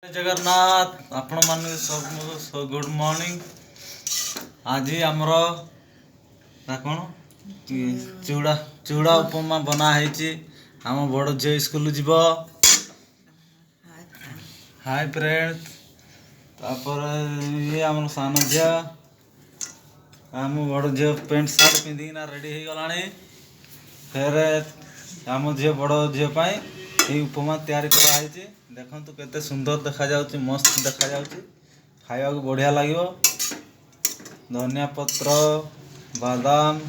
जय जगन्नाथ आपण मान सब गुड मॉर्निंग। आज आमर कौन चूड़ा चूड़ा उपमा बना है। आम बड़ झी स्कूल जीव। हाय फ्रेंड तापर ये आम सान झी आम बड़ झी पेंट सार्ट पिंधिना रेडी हो गला। फिर आम झी बड़ झी ये उपमा तैयारी कराई। देखो केते सुंदर देखा जाउची, मस्त देखा जाउची, खाया को बढ़िया लागियो। धनिया पत्र बादाम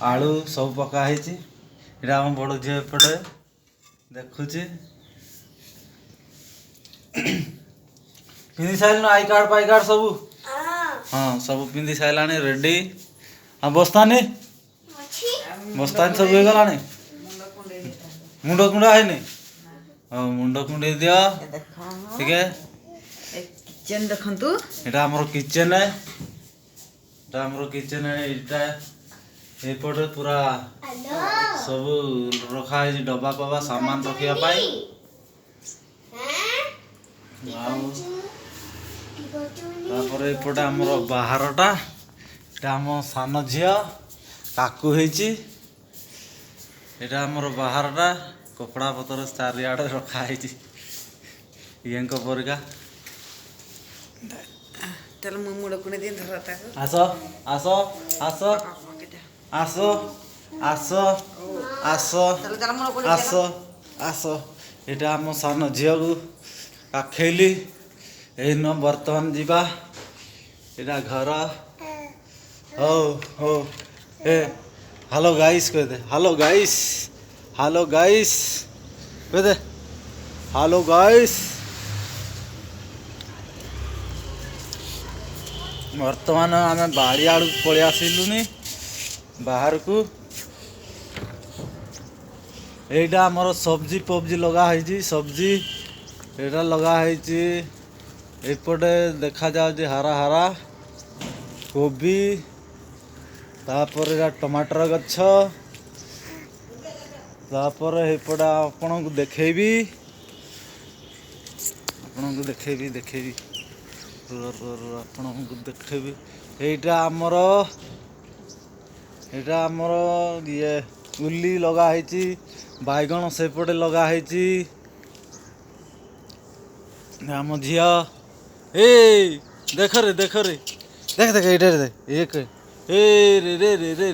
आलू सब पका है। आम बड़ झी एपटे देखुची पिंधि साइल आई कार्ड पाई कार्ड सब। हाँ सब पिंधि साइला रेडी। हाँ बस्तानी बस्तानी सब हो गला। मुंड कुंडा है नहीं। हाँ मुंड कुंडे दिया ठीक है। किचन देखंतु एटा हमर किचन है। एटा हमर किचन है। एटा एपटे पूरा सब रखा है डब्बा पबा सामान रखिया पाई। तापर एपटे हमर बाहरटा एटा हम सान झिया काकू हेची। एटा हमर बाहरटा कपड़ा पतर चारियाड़े रखा है। ये परिका चल मुंड कुने दिन धरता आस आस आस आस आस आस आस आस एटा हम सान झील को काखेली एन बर्तमान जीवा। एटा घर हो हो ए हेलो गाइस कह दे। हेलो गाइस हेलो गाइस कह दे। हेलो गाइस बर्तमान आम बाड़ी आड़ पलि आसिलुनी बाहर को। एटा आमर सब्जी पब्जी लगा है। सब्जी एटा लगा है। एपटे देखा जाउची हरा हरा कोबी तापर टमाटर गछ तापर एपटे आपण को देखेबी देखेबी आपण को देखेबी। एटा आमर ये उली लगा है। बैगण सेपटे लगा है। आम झिया ए देख रे देख एटा रे एक ए रे रे रे रे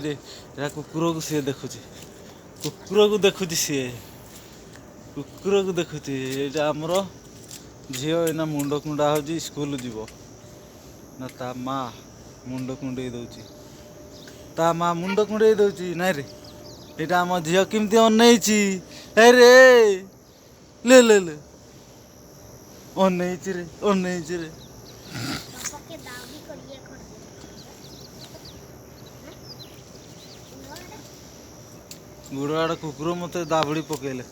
रे कुकुर को सी देखुची। कुकुर को देखुची सी कुकुर को देखुची। एटा आमर झील एना मुंड कुंडा हो स्कूल जीव ना ता माँ मुंड कुंडे दौची। ता माँ मुंड कुंडे दौची नाई रे। एटा आम झील केमती अनैची रे ले ले ले अनैची रे अनैची रे। गुड़ आड़ कुकुर मत दाबड़ी पकेले।